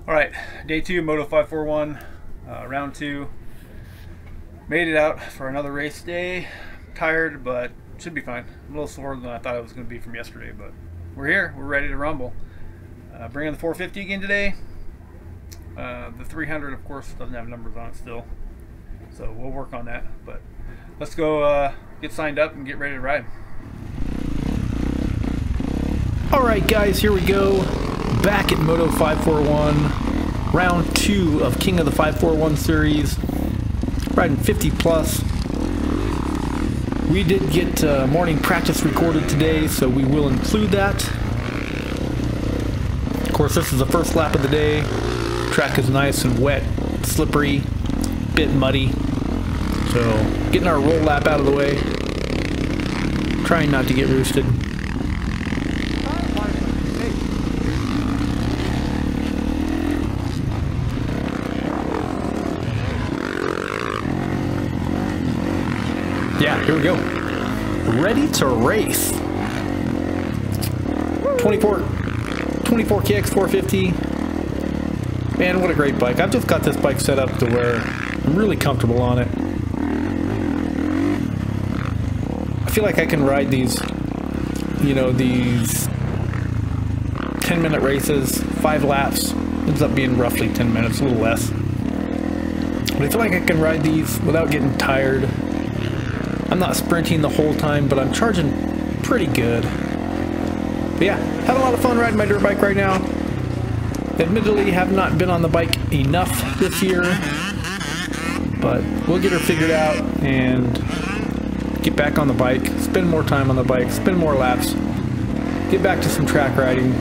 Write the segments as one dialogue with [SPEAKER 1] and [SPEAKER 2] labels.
[SPEAKER 1] Alright, day 2, Moto541, round 2. Made it out for another race day. Tired, but should be fine. I'm a little sore than I thought it was going to be from yesterday, but we're here. We're ready to rumble. Bringing the 450 again today. The 300, of course, doesn't have numbers on it still, so we'll work on that. But let's go get signed up and get ready to ride.
[SPEAKER 2] Alright guys, here we go. Back at Moto541, round 2 of King of the 541 series, riding 50 plus. We did get morning practice recorded today, so we will include that. Of course, this is the first lap of the day. Track is nice and wet, slippery, bit muddy. So getting our roll lap out of the way, trying not to get roosted. Yeah, here we go. Ready to race. 24 KX450. Man, what a great bike. I've just got this bike set up to where I'm really comfortable on it. I feel like I can ride these, you know, these 10-minute races, 5 laps. Ends up being roughly 10 minutes, a little less. But I feel like I can ride these without getting tired. I'm not sprinting the whole time, but I'm charging pretty good. But yeah, having a lot of fun riding my dirt bike right now. Admittedly, have not been on the bike enough this year, but we'll get her figured out and get back on the bike, spend more time on the bike, spend more laps, get back to some track riding.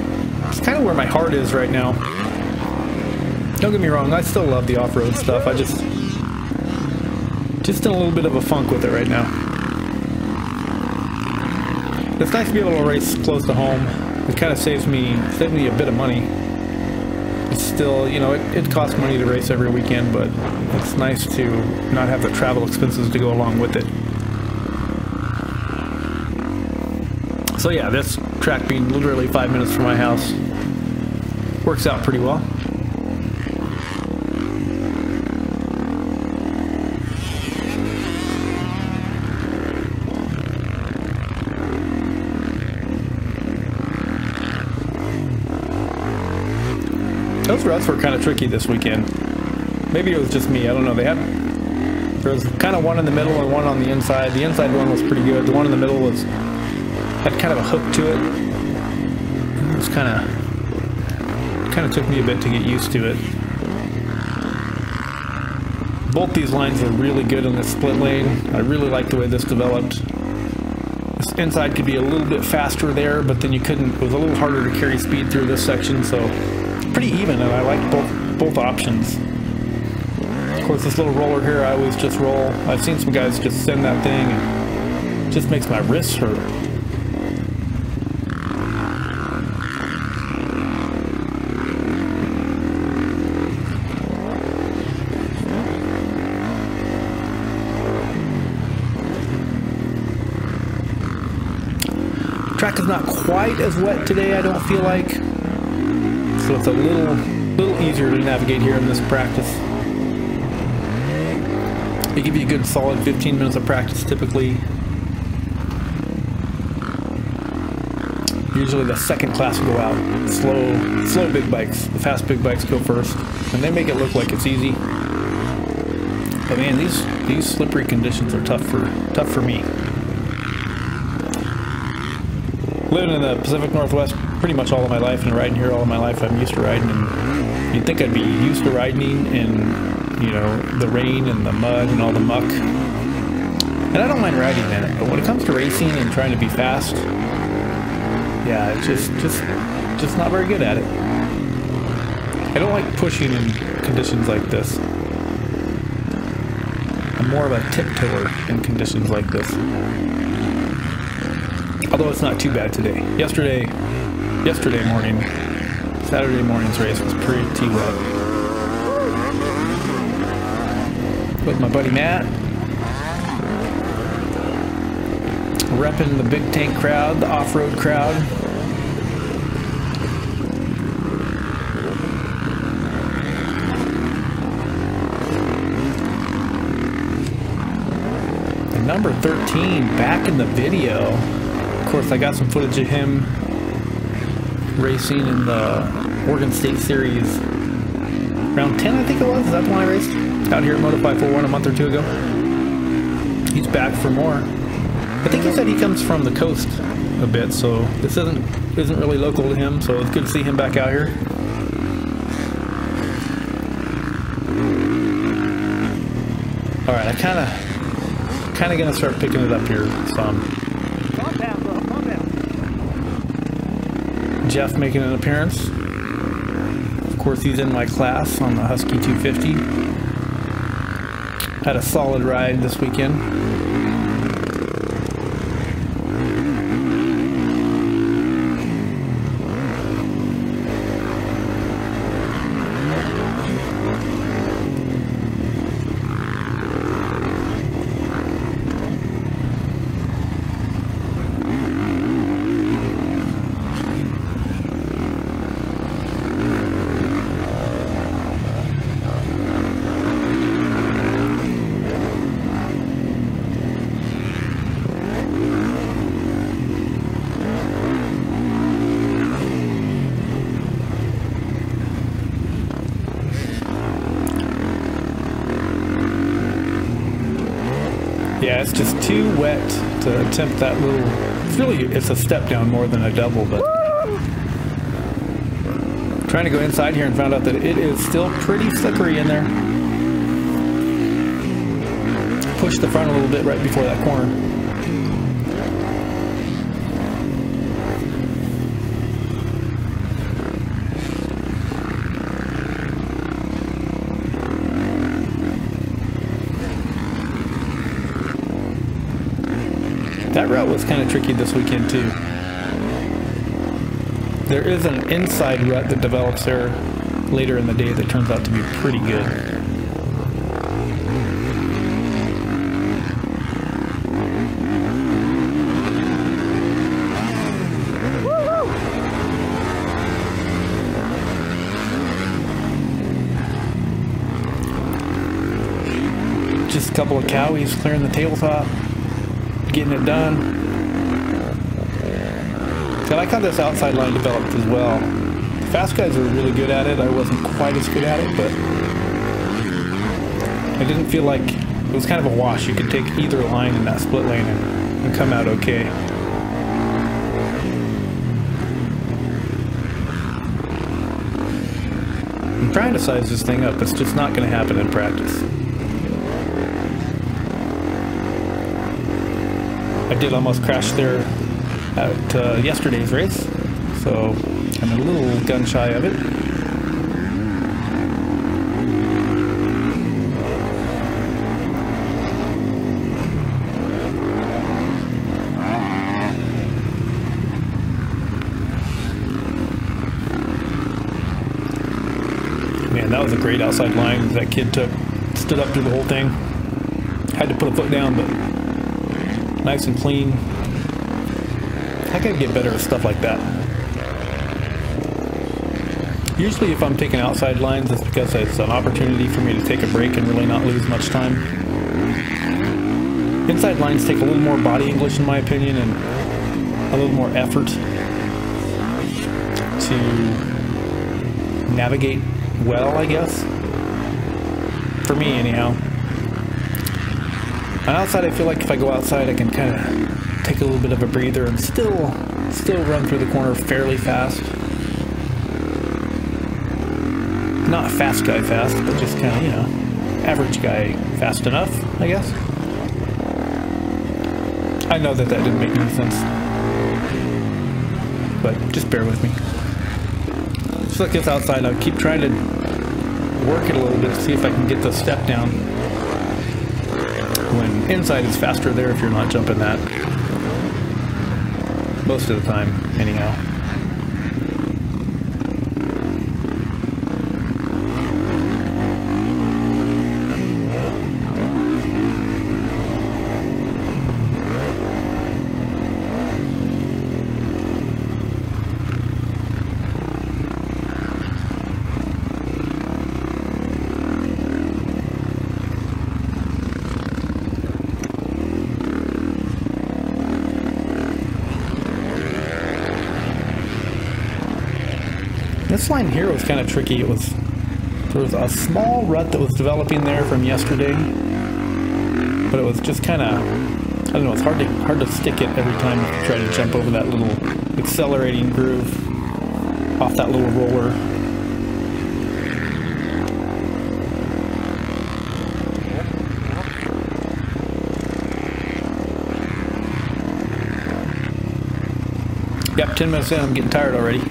[SPEAKER 2] It's kind of where my heart is right now. Don't get me wrong, I still love the off-road stuff. I just in a little bit of a funk with it right now. It's nice to be able to race close to home. It kind of saves me a bit of money. It's still, you know, it costs money to race every weekend, but it's nice to not have the travel expenses to go along with it. So yeah, this track being literally 5 minutes from my house works out pretty well. Those ruts were kind of tricky this weekend. Maybe it was just me, I don't know. There was kind of one in the middle and one on the inside. The inside one was pretty good. The one in the middle had kind of a hook to it. It was kind of took me a bit to get used to it. Both these lines are really good in the split lane. I really like the way this developed. This inside could be a little bit faster there, but then you couldn't. It was a little harder to carry speed through this section, so pretty even, and I like both options. Of course, this little roller here, I always just roll. I've seen some guys just send that thing, and it just makes my wrists hurt. The track is not quite as wet today, I don't feel like. So it's a little easier to navigate here in this practice. They give you a good solid 15 minutes of practice typically. Usually the second class will go out. Slow big bikes. The fast big bikes go first. And they make it look like it's easy. But man, these slippery conditions are tough for me. Living in the Pacific Northwest pretty much all of my life and riding here all of my life, I'm used to riding, and you'd think I'd be used to riding in, you know, the rain and the mud and all the muck. And I don't mind riding in it, but when it comes to racing and trying to be fast, yeah, it's just not very good at it. I don't like pushing in conditions like this. I'm more of a tiptoer in conditions like this. Although it's not too bad today. Yesterday morning, Saturday morning's race was pretty wet. With my buddy Matt, repping the big tank crowd, the off-road crowd. number 13 back in the video. Of course, I got some footage of him racing in the Oregon State Series. Round 10, I think it was. Is that the one I raced? Out here at Moto541 a month or two ago. He's back for more. I think he said he comes from the coast a bit, so this isn't really local to him, so it's good to see him back out here. Alright, I kinda gonna start picking it up here some.
[SPEAKER 3] Calm down, bro. Calm down.
[SPEAKER 2] Jeff making an appearance. Of course, he's in my class on the Husky 250. Had a solid ride this weekend. Yeah, it's just too wet to attempt that little... It's a step down more than a double, but... Trying to go inside here and found out that it is still pretty slippery in there. Push the front a little bit right before that corner. That route was kind of tricky this weekend too. There is an inside rut that develops there later in the day that turns out to be pretty good. Just a couple of cowies clearing the tabletop. Getting it done. I like how this outside line developed as well. The fast guys are really good at it. I wasn't quite as good at it, but I didn't feel like it was kind of a wash. You could take either line in that split lane and come out okay. I'm trying to size this thing up. It's just not going to happen in practice. I did almost crash there at yesterday's race, so I'm a little gun shy of it. Man, that was a great outside line that kid took. Stood up through the whole thing. Had to put a foot down, but nice and clean. I gotta get better at stuff like that. Usually if I'm taking outside lines, it's because it's an opportunity for me to take a break and really not lose much time. Inside lines take a little more body English in my opinion and a little more effort to navigate well, I guess. For me anyhow. On outside, I feel like if I go outside, I can kind of take a little bit of a breather and still run through the corner fairly fast. Not fast guy fast, but just kind of, you know, average guy fast enough, I guess. I know that didn't make any sense, but just bear with me. Just like this outside, I'll keep trying to work it a little bit to see if I can get the step down. When inside is faster there if you're not jumping that. Most of the time, anyhow. This line here was kind of tricky. There was a small rut that was developing there from yesterday, but it was just kind of, I don't know, it's hard to stick it every time you try to jump over that little accelerating groove off that little roller. Yep, 10 minutes in, I'm getting tired already.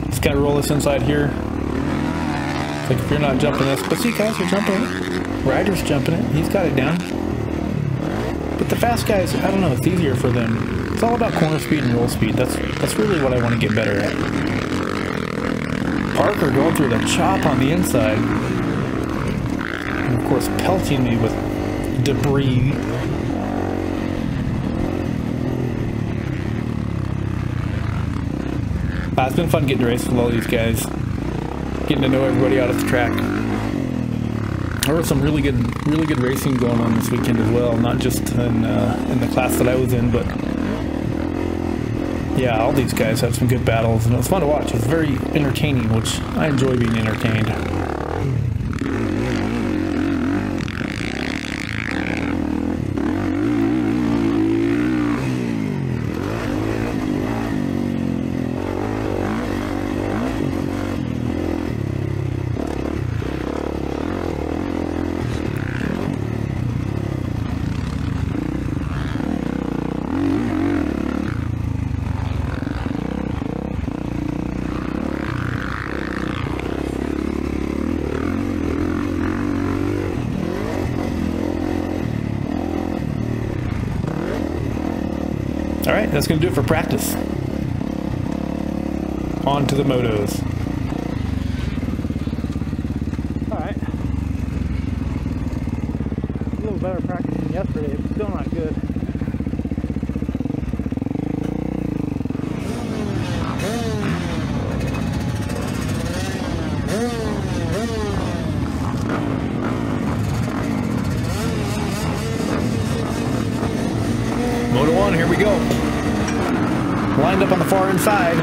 [SPEAKER 2] Just gotta roll this inside here. Like if you're not jumping this, but see guys are jumping it. Ryder's jumping it. He's got it down. But the fast guys, I don't know, it's easier for them. It's all about corner speed and roll speed. That's really what I want to get better at. Parker going through the chop on the inside. And of course pelting me with debris. It's been fun getting to race with all these guys. Getting to know everybody out at the track. There was some really good racing going on this weekend as well. Not just in the class that I was in, but yeah, all these guys had some good battles, and it was fun to watch. It was very entertaining, which I enjoy being entertained. Alright, that's going to do it for practice. On to the motos.
[SPEAKER 3] Alright. A little better practice than yesterday, but still not good.
[SPEAKER 2] Moto 1, here we go. Lined up on the far inside,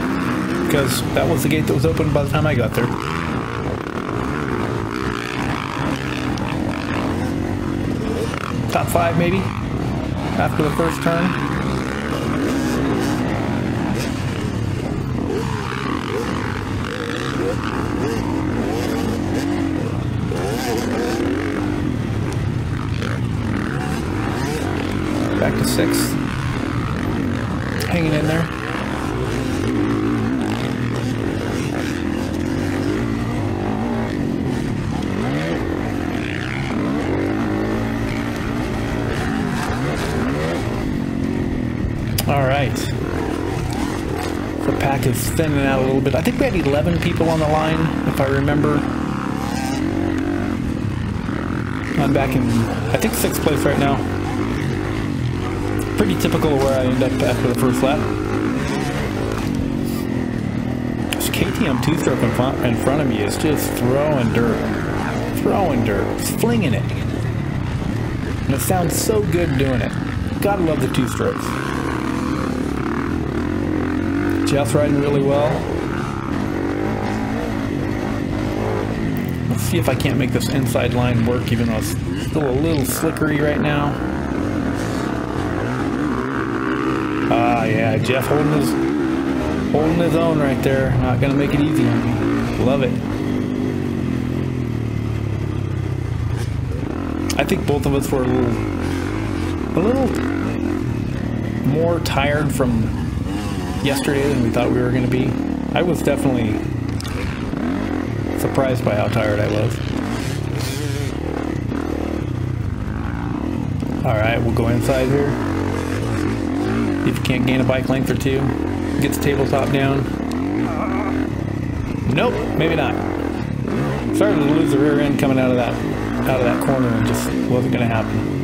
[SPEAKER 2] because that was the gate that was open by the time I got there. Top 5 maybe, after the first turn. Back to 6th. Hanging in there. All right. The pack is thinning out a little bit. I think we had 11 people on the line, if I remember. I'm back in, I think, 6th place right now. Pretty typical of where I end up after the first lap. This KTM two-stroke in front of me is just throwing dirt. Throwing dirt. It's flinging it. And it sounds so good doing it. Gotta love the two-strokes. Jeff's riding really well. Let's see if I can't make this inside line work, even though it's still a little slickery right now. Ah, yeah, Jeff holding his own right there. Not gonna make it easy on me. Love it. I think both of us were a little more tired from yesterday than we thought we were gonna be. I was definitely surprised by how tired I was. All right, we'll go inside here. See if you can't gain a bike length or two. Get the tabletop down. Nope, maybe not. Started to lose the rear end coming out of that corner, and just wasn't going to happen.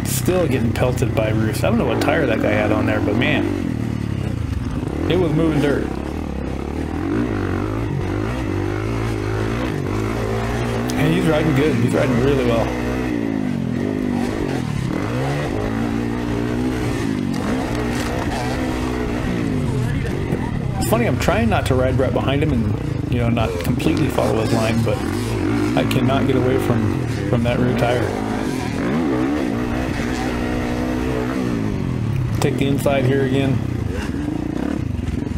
[SPEAKER 2] Still getting pelted by roofs. I don't know what tire that guy had on there, but man, it was moving dirt. And he's riding good. He's riding really well. It's funny, I'm trying not to ride right behind him and, you know, not completely follow his line, but I cannot get away from that rear tire. Take the inside here again.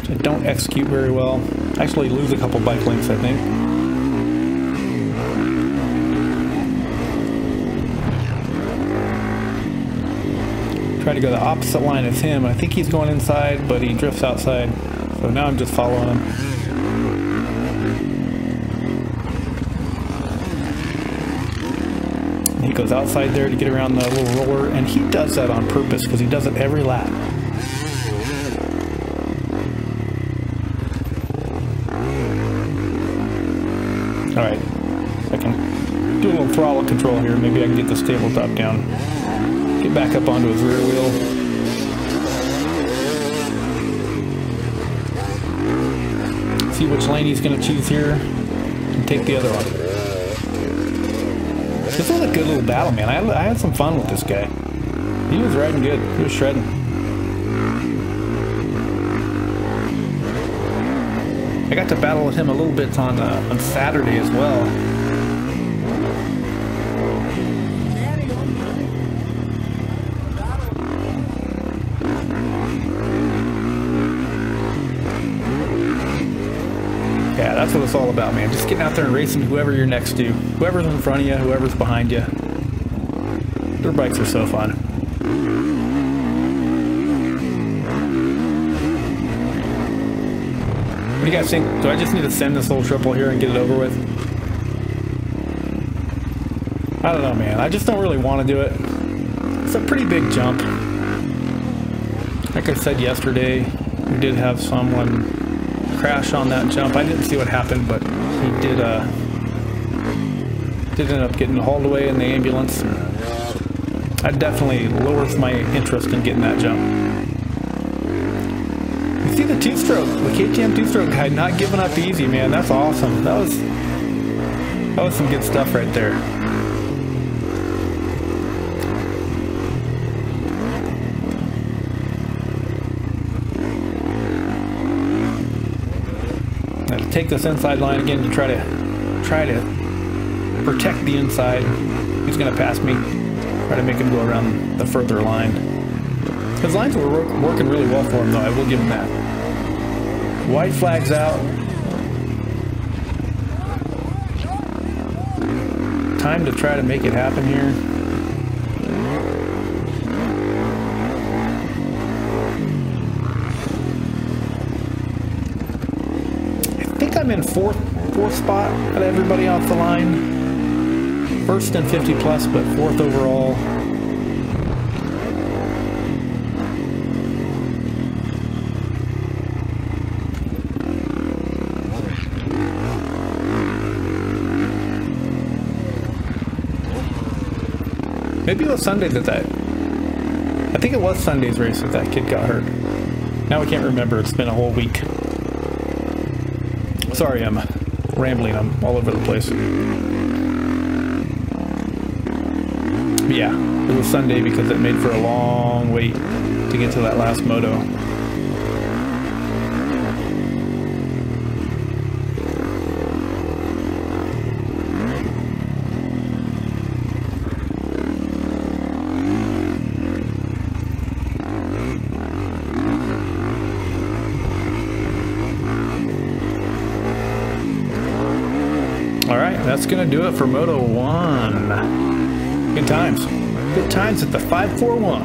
[SPEAKER 2] I don't execute very well. Actually lose a couple bike lengths, I think. Try to go the opposite line as him. I think he's going inside, but he drifts outside. So now I'm just following him. He goes outside there to get around the little roller, and he does that on purpose because he does it every lap. Alright, I can do a little throttle control here. Maybe I can get the stable top down. Get back up onto his rear wheel. See which lane he's going to choose here, and take the other one. This was a good little battle, man. I had some fun with this guy. He was riding good. He was shredding. I got to battle with him a little bit on Saturday as well. Yeah, that's what it's all about, man. Just getting out there and racing whoever you're next to. Whoever's in front of you, whoever's behind you. Dirt bikes are so fun. What do you guys think? Do I just need to send this little triple here and get it over with? I don't know, man. I just don't really want to do it. It's a pretty big jump. Like I said yesterday, we did have someone crash on that jump. I didn't see what happened, but he did end up getting hauled away in the ambulance. That definitely lowers my interest in getting that jump. You see the two-stroke, the KTM two-stroke guy not giving up easy, man. That's awesome. That was some good stuff right there. Take this inside line again to try to protect the inside. He's going to pass me. Try to make him go around the further line. His lines were working really well for him, though. I will give him that. White flag's out. Time to try to make it happen here. I'm in fourth spot out of everybody off the line. First in 50 plus, but fourth overall. Maybe it was Sunday that I think it was Sunday's race that kid got hurt. Now I can't remember. It's been a whole week. Sorry, I'm rambling. I'm all over the place. But yeah, it was Sunday because it made for a long wait to get to that last moto. That's gonna do it for Moto 1. Good times. Good times at the 541.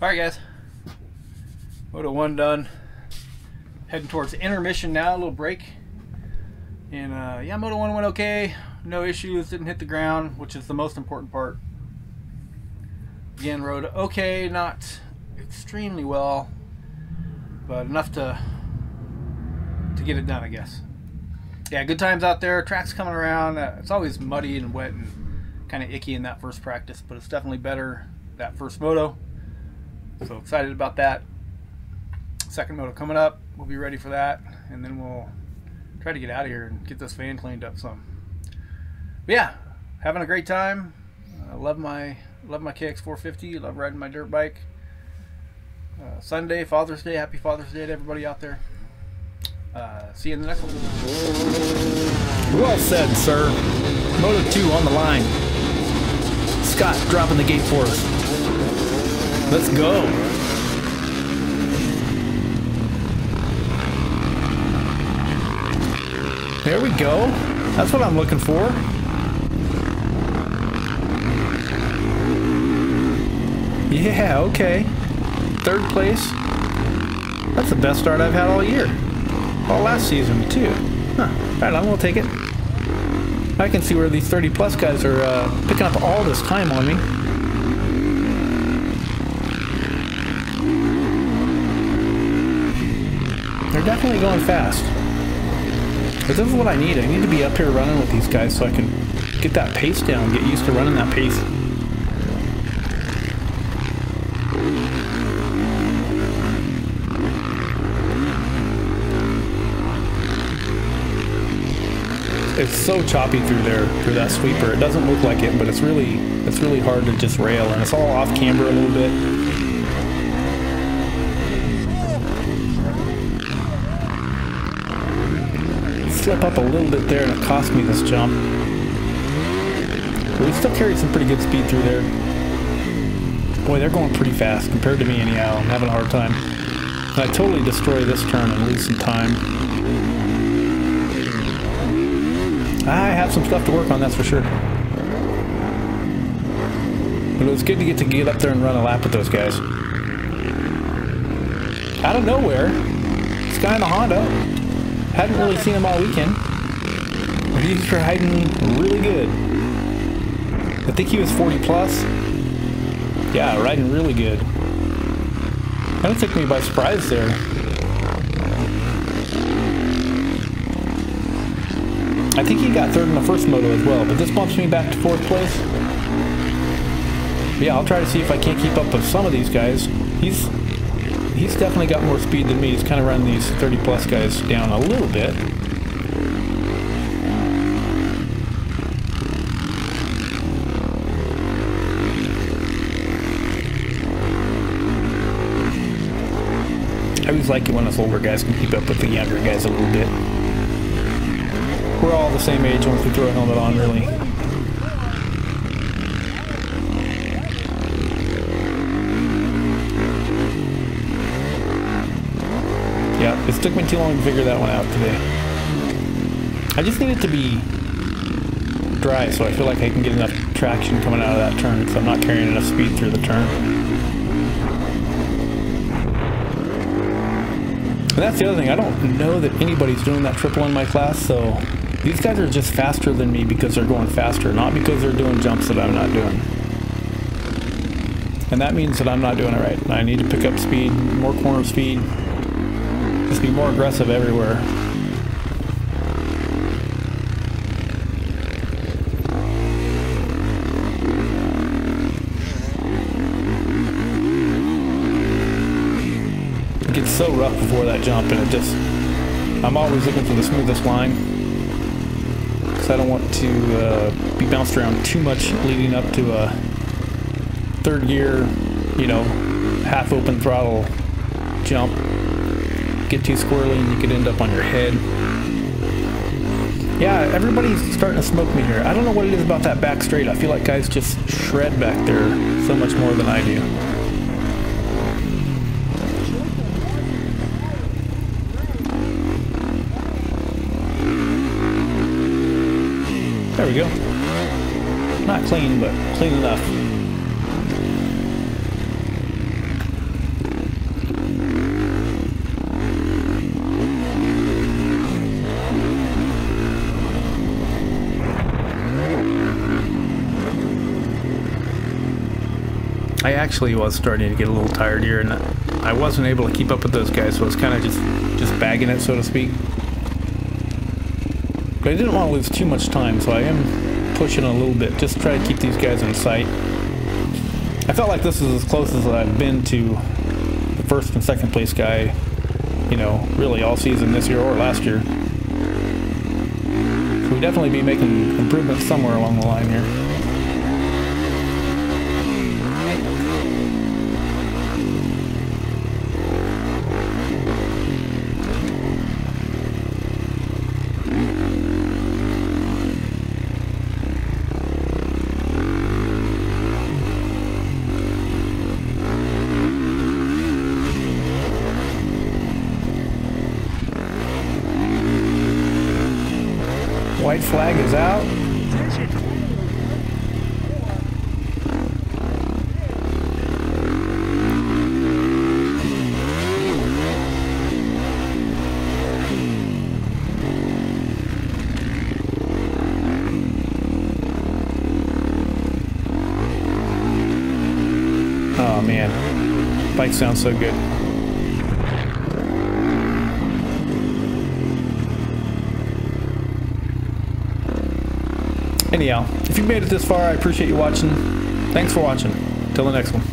[SPEAKER 1] Alright guys. Moto 1 done. Heading towards intermission now, a little break. And yeah, Moto 1 went okay. No issues, didn't hit the ground, which is the most important part. Again, rode okay, not extremely well, but enough to get it done, I guess. Yeah, good times out there. Track's coming around. It's always muddy and wet and kind of icky in that first practice, but it's definitely better that first moto. So excited about that. Second moto coming up. We'll be ready for that, and then we'll try to get out of here and get this van cleaned up some. But yeah, having a great time. I love my KX450. Love riding my dirt bike. Sunday, Father's Day. Happy Father's Day to everybody out there. See you in the next one.
[SPEAKER 2] Well said, sir. Moto 2 on the line. Scott dropping the gate for us. Let's go. There we go. That's what I'm looking for. Yeah, okay. Third place. That's the best start I've had all year. All last season, too. Huh. Right on, we'll take it. I can see where these 30 plus guys are picking up all this time on me. They're definitely going fast. But this is what I need. I need to be up here running with these guys so I can get that pace down, get used to running that pace. It's so choppy through there, through that sweeper. It doesn't look like it, but it's really hard to just rail, and it's all off camber a little bit. Slip up a little bit there, and it cost me this jump. But we still carried some pretty good speed through there. Boy, they're going pretty fast compared to me anyhow. I'm having a hard time. And I totally destroy this turn and lose some time. I have some stuff to work on, that's for sure. But it was good to get up there and run a lap with those guys. Out of nowhere, this guy in a Honda, hadn't really seen him all weekend. He's riding really good. I think he was 40 plus. Yeah, riding really good. Kind of took me by surprise there. I think he got third in the first moto as well, but this bumps me back to fourth place. But yeah, I'll try to see if I can't keep up with some of these guys. He's definitely got more speed than me. He's kind of running these 30 plus guys down a little bit. I always like it when us older guys can keep up with the younger guys a little bit. We're all the same age once we throw a helmet on, really. Yeah, it took me too long to figure that one out today. I just need it to be dry so I feel like I can get enough traction coming out of that turn because I'm not carrying enough speed through the turn. And that's the other thing, I don't know that anybody's doing that triple in my class, so these guys are just faster than me because they're going faster, not because they're doing jumps that I'm not doing. And that means that I'm not doing it right. I need to pick up speed, more corner speed, just be more aggressive everywhere. It gets so rough before that jump, and I'm always looking for the smoothest line. I don't want to be bounced around too much leading up to a third gear, you know, half open throttle jump. Get too squirrely and you could end up on your head. Yeah, everybody's starting to smoke me here. I don't know what it is about that back straight. I feel like guys just shred back there so much more than I do. There we go. Not clean, but clean enough. I actually was starting to get a little tired here, and I wasn't able to keep up with those guys, so I was kind of just bagging it, so to speak. But I didn't want to lose too much time, so I am pushing a little bit, just try to keep these guys in sight. I felt like this is as close as I've been to the first and second place guy, you know, really all season this year or last year. So we'll definitely be making improvements somewhere along the line here. White flag is out. Oh man, bike sounds so good. Anyhow, if you've made it this far, I appreciate you watching. Thanks for watching. Till the next one.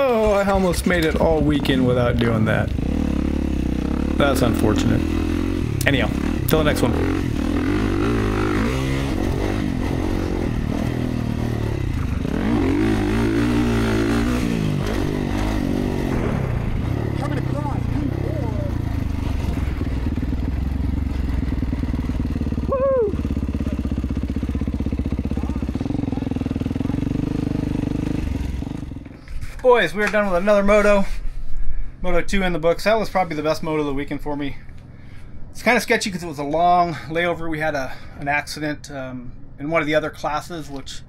[SPEAKER 2] Oh, I almost made it all weekend without doing that. That's unfortunate. Anyhow, till the next one.
[SPEAKER 1] Boys, we're done with another Moto 2 in the books. That was probably the best Moto of the weekend for me. It's kind of sketchy because it was a long layover. We had an accident in one of the other classes, which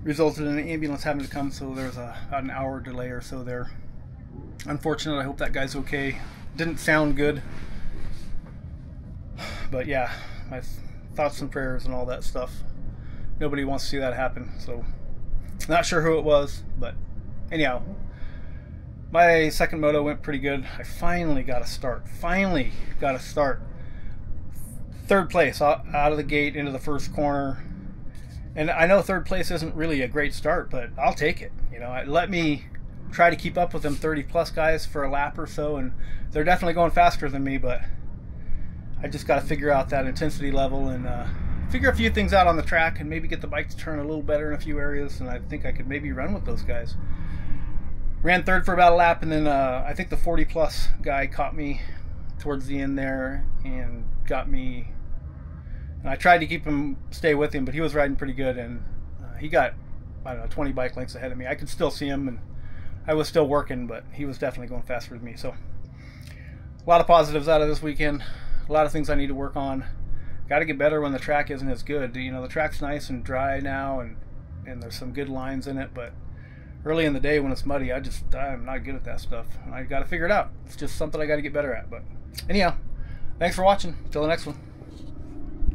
[SPEAKER 1] resulted in an ambulance having to come, so there was about an hour delay or so there. Unfortunate. I hope that guy's okay. Didn't sound good, but yeah, my thoughts and prayers and all that stuff. Nobody wants to see that happen, so not sure who it was, but anyhow, my second moto went pretty good. I finally got a start. Third place out of the gate into the first corner. And I know third place isn't really a great start, but I'll take it. You know, let me try to keep up with them 30 plus guys for a lap or so, and they're definitely going faster than me, but I just got to figure out that intensity level and figure a few things out on the track and maybe get the bike to turn a little better in a few areas, and I think I could maybe run with those guys. Ran third for about a lap, and then I think the 40 plus guy caught me towards the end there and got me, and I tried to keep him, stay with him, but he was riding pretty good, and he got, I don't know, 20 bike lengths ahead of me. I could still see him, and I was still working, but he was definitely going faster than me. So a lot of positives out of this weekend, a lot of things I need to work on. Got to get better when the track isn't as good. You know, the track's nice and dry now, and there's some good lines in it, but early in the day when it's muddy, I'm not good at that stuff. I got to figure it out. It's just something I got to get better at. But anyhow, thanks for watching. Till the next one.